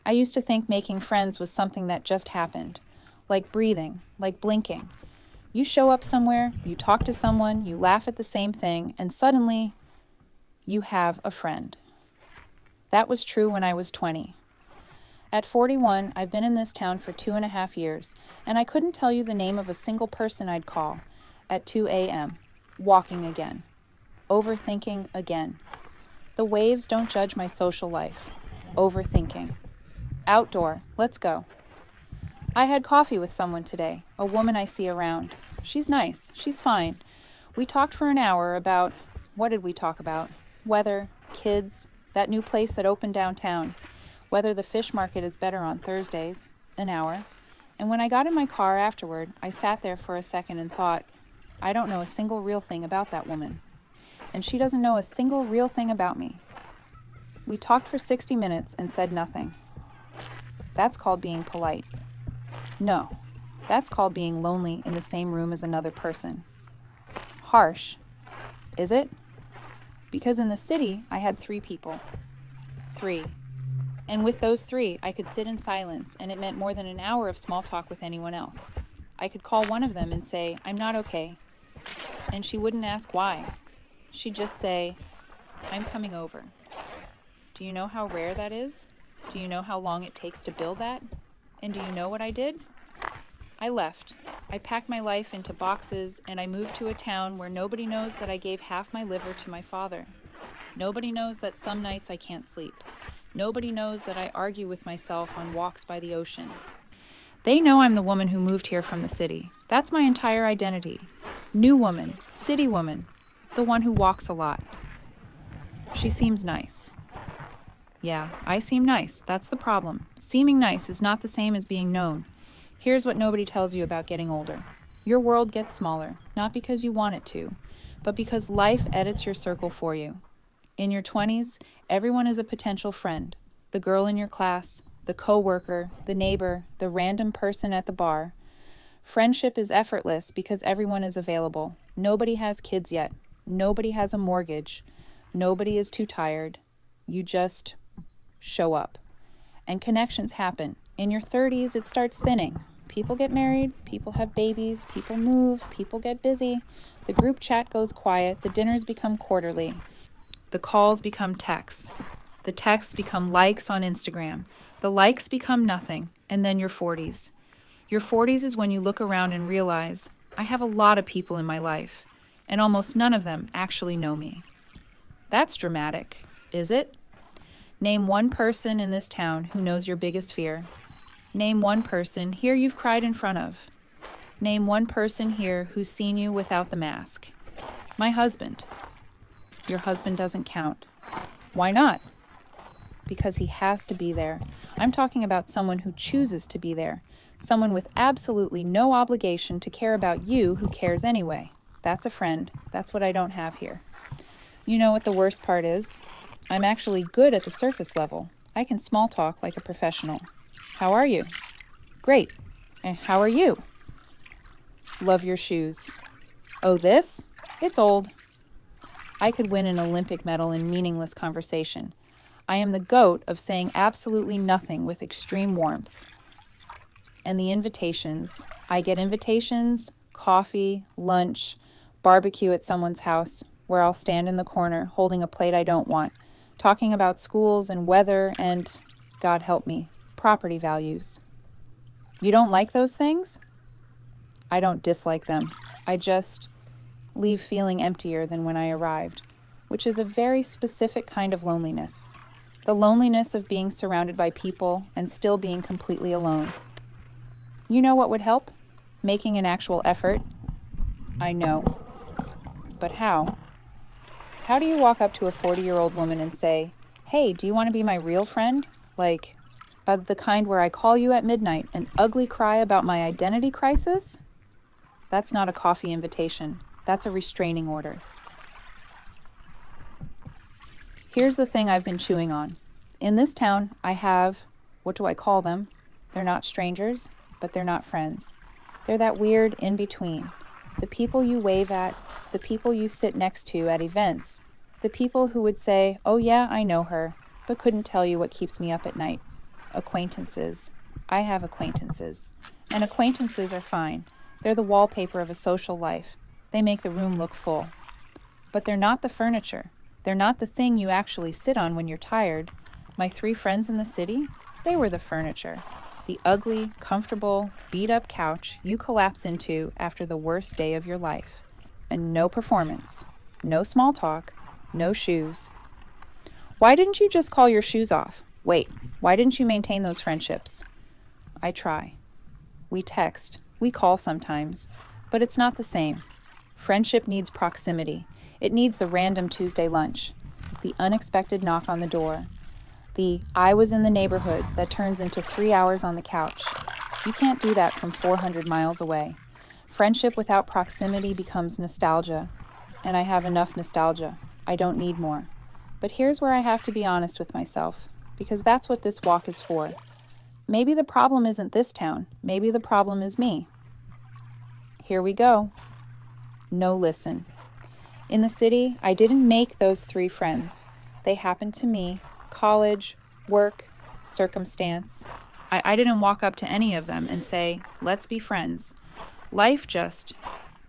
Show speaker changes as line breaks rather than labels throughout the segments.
I used to think making friends was something that just happened, like breathing, like blinking. You show up somewhere, you talk to someone, you laugh at the same thing, and suddenly you have a friend. That was true when I was 20. At 41, I've been in this town for 2.5 years, and I couldn't tell you the name of a single person I'd call at 2 a.m., walking again, overthinking again. The waves don't judge my social life. Overthinking. Outdoor, let's go. I had coffee with someone today, a woman I see around. She's nice, she's fine. We talked for an hour about, what did we talk about? Weather, kids, that new place that opened downtown, whether the fish market is better on Thursdays, an hour. And when I got in my car afterward, I sat there for a second and thought, I don't know a single real thing about that woman. And she doesn't know a single real thing about me. We talked for 60 minutes and said nothing. That's called being polite. No, that's called being lonely in the same room as another person. Harsh, is it? Because in the city, I had 3 people. 3. And with those 3, I could sit in silence, and it meant more than an hour of small talk with anyone else. I could call one of them and say, I'm not okay. And she wouldn't ask why. She'd just say, I'm coming over. Do you know how rare that is? Do you know how long it takes to build that? And do you know what I did? I left. I packed my life into boxes, and I moved to a town where nobody knows that I gave half my liver to my father. Nobody knows that some nights I can't sleep. Nobody knows that I argue with myself on walks by the ocean. They know I'm the woman who moved here from the city. That's my entire identity. New woman, city woman, the one who walks a lot. She seems nice. Yeah, I seem nice. That's the problem. Seeming nice is not the same as being known. Here's what nobody tells you about getting older. Your world gets smaller, not because you want it to, but because life edits your circle for you. In your 20s, everyone is a potential friend. The girl in your class, the coworker, the neighbor, the random person at the bar. Friendship is effortless because everyone is available. Nobody has kids yet. Nobody has a mortgage. Nobody is too tired. You just show up. And connections happen. In your 30s, it starts thinning. People get married, people have babies, people move, people get busy. The group chat goes quiet, the dinners become quarterly. The calls become texts. The texts become likes on Instagram. The likes become nothing, and then your 40s. Your 40s is when you look around and realize, I have a lot of people in my life, and almost none of them actually know me. That's dramatic, is it? Name one person in this town who knows your biggest fear. Name one person here you've cried in front of. Name one person here who's seen you without the mask. My husband. Your husband doesn't count. Why not? Because he has to be there. I'm talking about someone who chooses to be there. Someone with absolutely no obligation to care about you who cares anyway. That's a friend. That's what I don't have here. You know what the worst part is? I'm actually good at the surface level. I can small talk like a professional. How are you? Great. And how are you? Love your shoes. Oh, this? It's old. I could win an Olympic medal in meaningless conversation. I am the GOAT of saying absolutely nothing with extreme warmth. And the invitations. I get invitations, coffee, lunch, barbecue at someone's house, where I'll stand in the corner holding a plate I don't want, talking about schools and weather and, God help me, property values. You don't like those things? I don't dislike them. I just leave feeling emptier than when I arrived, which is a very specific kind of loneliness. The loneliness of being surrounded by people and still being completely alone. You know what would help? Making an actual effort. I know. But how? How do you walk up to a 40-year-old woman and say, hey, do you want to be my real friend? Like, the kind where I call you at midnight and ugly cry about my identity crisis? That's not a coffee invitation. That's a restraining order. Here's the thing I've been chewing on. In this town, I have, what do I call them? They're not strangers, but they're not friends. They're that weird in-between. The people you wave at, the people you sit next to at events, the people who would say, oh yeah, I know her, but couldn't tell you what keeps me up at night. Acquaintances. I have acquaintances. And acquaintances are fine. They're the wallpaper of a social life. They make the room look full. But they're not the furniture. They're not the thing you actually sit on when you're tired. My 3 friends in the city, they were the furniture. The ugly, comfortable, beat-up couch you collapse into after the worst day of your life. And no performance, no small talk, no shoes. Why didn't you just call your shoes off? Wait, why didn't you maintain those friendships? I try. We text, we call sometimes, but it's not the same. Friendship needs proximity. It needs the random Tuesday lunch, the unexpected knock on the door, the I was in the neighborhood that turns into 3 hours on the couch. You can't do that from 400 miles away. Friendship without proximity becomes nostalgia, and I have enough nostalgia. I don't need more. But here's where I have to be honest with myself, because that's what this walk is for. Maybe the problem isn't this town. Maybe the problem is me. Here we go. No listen. In the city, I didn't make those 3 friends. They happened to me. College, work, circumstance. I didn't walk up to any of them and say, let's be friends. Life just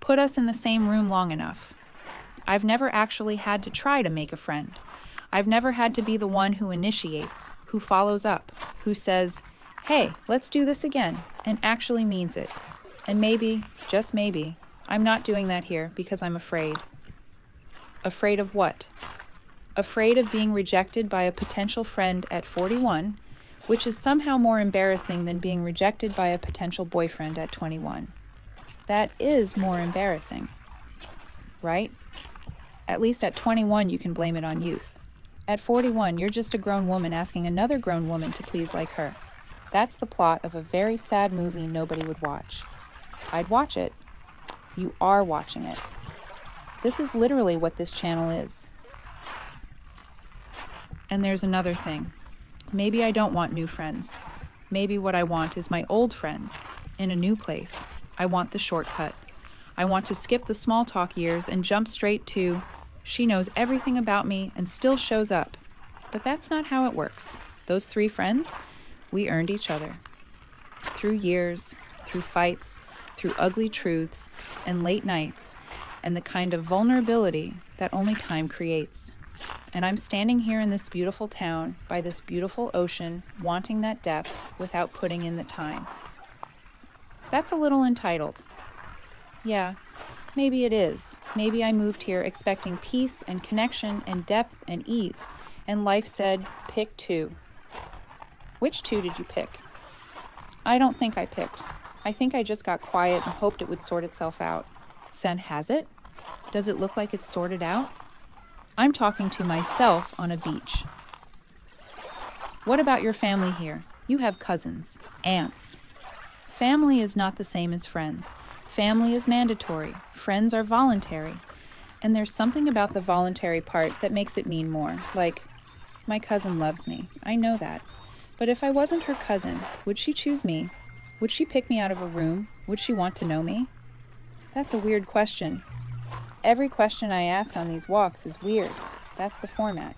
put us in the same room long enough. I've never actually had to try to make a friend. I've never had to be the one who initiates, who follows up, who says, hey, let's do this again, and actually means it. And maybe, just maybe, I'm not doing that here because I'm afraid. Afraid of what? Afraid of being rejected by a potential friend at 41, which is somehow more embarrassing than being rejected by a potential boyfriend at 21. That is more embarrassing, right? At least at 21, you can blame it on youth. At 41, you're just a grown woman asking another grown woman to please like her. That's the plot of a very sad movie nobody would watch. I'd watch it. You are watching it. This is literally what this channel is. And there's another thing. Maybe I don't want new friends. Maybe what I want is my old friends in a new place. I want the shortcut. I want to skip the small talk years and jump straight to, she knows everything about me and still shows up. But that's not how it works. Those 3 friends, we earned each other. Through years, through fights, through ugly truths and late nights, and the kind of vulnerability that only time creates. And I'm standing here in this beautiful town by this beautiful ocean, wanting that depth without putting in the time. That's a little entitled. Yeah, maybe it is. Maybe I moved here expecting peace and connection and depth and ease, and life said, pick 2. Which 2 did you pick? I don't think I picked. I think I just got quiet and hoped it would sort itself out. Sen, has it? Does it look like it's sorted out? I'm talking to myself on a beach. What about your family here? You have cousins, aunts. Family is not the same as friends. Family is mandatory. Friends are voluntary. And there's something about the voluntary part that makes it mean more. Like, my cousin loves me. I know that. But if I wasn't her cousin, would she choose me? Would she pick me out of a room? Would she want to know me? That's a weird question. Every question I ask on these walks is weird. That's the format.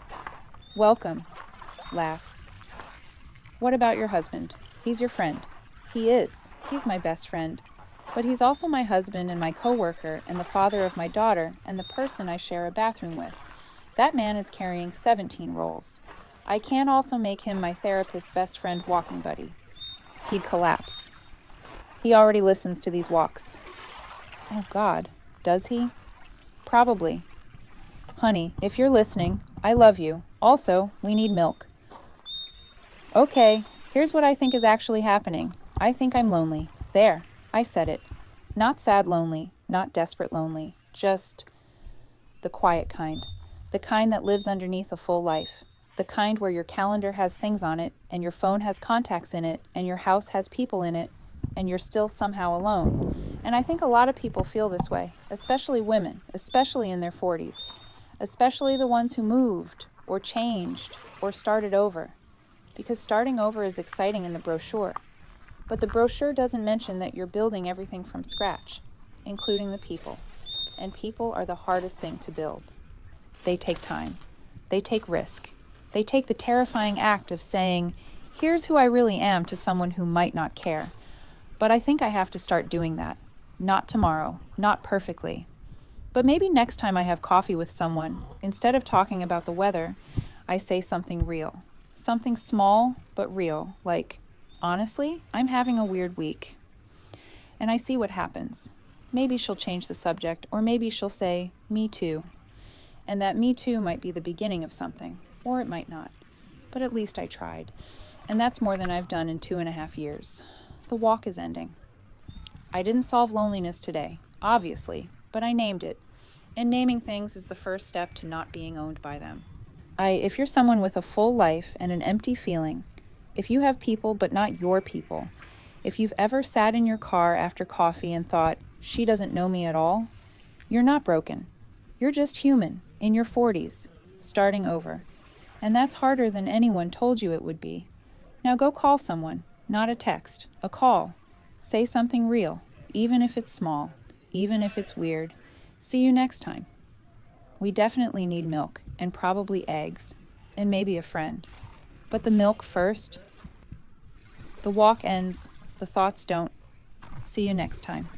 Welcome. Laugh. What about your husband? He's your friend. He is. He's my best friend. But he's also my husband and my coworker and the father of my daughter and the person I share a bathroom with. That man is carrying 17 roles. I can't also make him my therapist best friend walking buddy. He'd collapse. He already listens to these walks. Oh God, does he? Probably. Honey, if you're listening, I love you. Also, we need milk. Okay, here's what I think is actually happening. I think I'm lonely. There, I said it. Not sad lonely, not desperate lonely, just the quiet kind. The kind that lives underneath a full life. The kind where your calendar has things on it, and your phone has contacts in it, and your house has people in it, and you're still somehow alone. And I think a lot of people feel this way, especially women, especially in their 40s, especially the ones who moved, or changed, or started over. Because starting over is exciting in the brochure. But the brochure doesn't mention that you're building everything from scratch, including the people. And people are the hardest thing to build. They take time. They take risk. They take the terrifying act of saying, Here's who I really am to someone who might not care. But I think I have to start doing that. Not tomorrow, not perfectly. But maybe next time I have coffee with someone, instead of talking about the weather, I say something real. Something small but real, like, honestly, I'm having a weird week. And I see what happens. Maybe she'll change the subject, or maybe she'll say, me too. And that me too might be the beginning of something, or it might not. But at least I tried. And that's more than I've done in 2.5 years. The walk is ending. I didn't solve loneliness today, obviously, but I named it. And naming things is the first step to not being owned by them. If you're someone with a full life and an empty feeling, if you have people but not your people, if you've ever sat in your car after coffee and thought, she doesn't know me at all, you're not broken. You're just human, in your 40s, starting over. And that's harder than anyone told you it would be. Now go call someone, not a text, a call. Say something real, even if it's small, even if it's weird. See you next time. We definitely need milk, and probably eggs, and maybe a friend. But the milk first. The walk ends, the thoughts don't. See you next time.